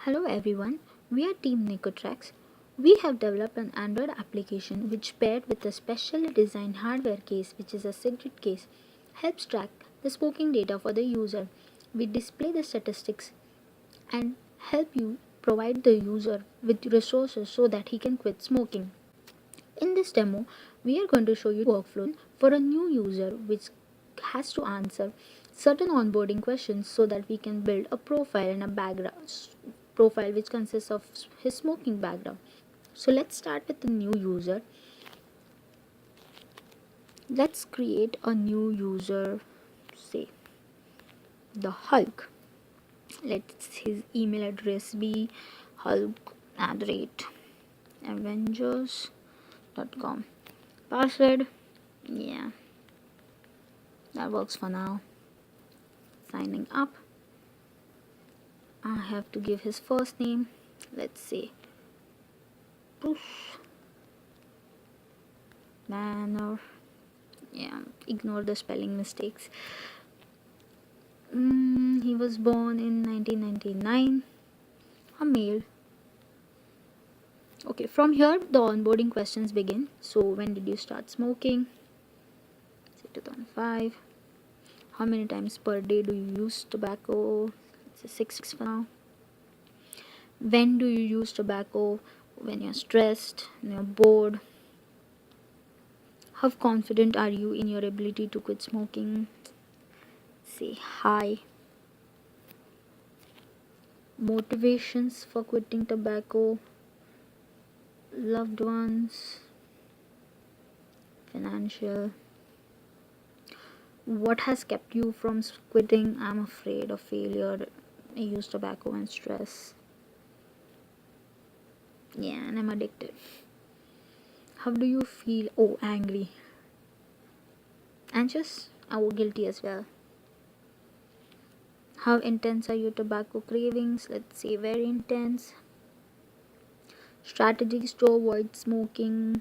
Hello everyone, we are Team Nicotrax. We have developed an Android application which paired with a specially designed hardware case which is a cigarette case helps track the smoking data for the user. We display the statistics and help you provide the user with resources so that he can quit smoking. In this demo, we are going to show you workflow for a new user which has to answer certain onboarding questions so that we can build a profile and a background profile which consists of his smoking background. So let's start with the new user. Let's create a new user, say the Hulk. Let's his email address be hulk@avengers.com. Password, yeah, that works for now. Signing up, I have to give his first name, let's say Bruce Banner. Yeah, ignore the spelling mistakes. He was born in 1999, a male. Okay, from here the onboarding questions begin. So when did you start smoking? Say 2005. How many times per day do you use tobacco? It's a 6 for now. When do you use tobacco? When you're stressed, when you're bored. How confident are you in your ability to quit smoking? Say hi. Motivations for quitting tobacco, loved ones, financial. What has kept you from quitting? I'm afraid of failure. I use tobacco and stress. Yeah, and I'm addicted. How do you feel? Oh, angry. Anxious? Oh, guilty as well. How intense are your tobacco cravings? Let's say very intense. Strategies to avoid smoking: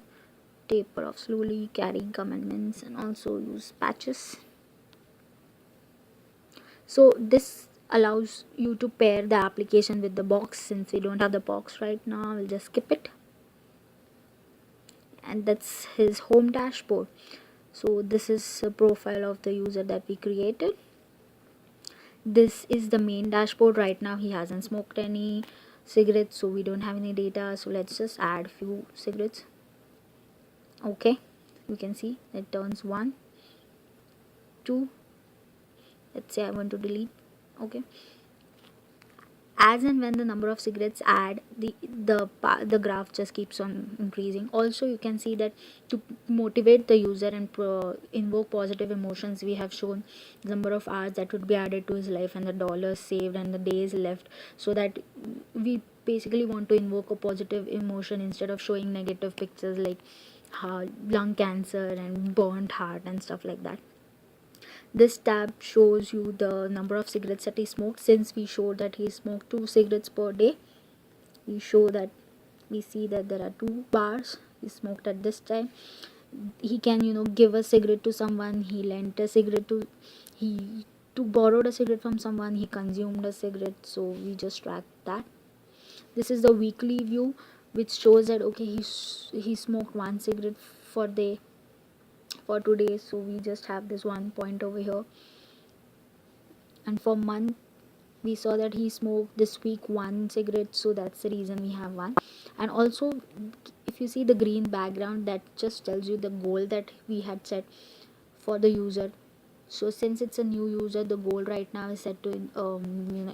taper off slowly, carry commandments, and also use patches. So this allows you to pair the application with the box. Since we don't have the box right now, we'll just skip it. And that's his home dashboard. So this is a profile of the user that we created. This is the main dashboard. Right now he hasn't smoked any cigarettes, so we don't have any data. So let's just add few cigarettes. Okay, you can see it turns 1 2. Let's say I want to delete. Okay, as and when the number of cigarettes add, the graph just keeps on increasing. Also you can see that to motivate the user and invoke positive emotions, we have shown the number of hours that would be added to his life and the dollars saved and the days left, so that we basically want to invoke a positive emotion instead of showing negative pictures like lung cancer and burnt heart and stuff like that. This tab shows you the number of cigarettes that he smoked. Since we showed that he smoked 2 cigarettes per day, we see that there are 2 bars he smoked at this time. He can give a cigarette to someone, he lent a cigarette to he to borrowed a cigarette from someone, he consumed a cigarette. So we just track that. This is the weekly view, which shows that okay, he smoked 1 cigarette for day for 2 days. So we just have this 1 point over here. And for month, we saw that he smoked this week 1 cigarette, so that's the reason we have 1. And also if you see the green background, that just tells you the goal that we had set for the user. So since it's a new user, the goal right now is set to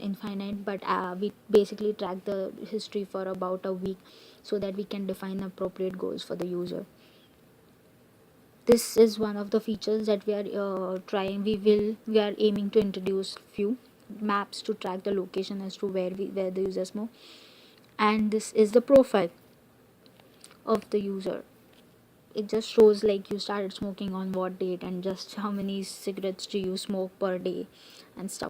infinite, but we basically track the history for about a week so that we can define appropriate goals for the user. This is one of the features that we are trying. We are aiming to introduce few maps to track the location as to where the user smoke. And this is the profile of the user. It just shows like you started smoking on what date and just how many cigarettes do you smoke per day and stuff.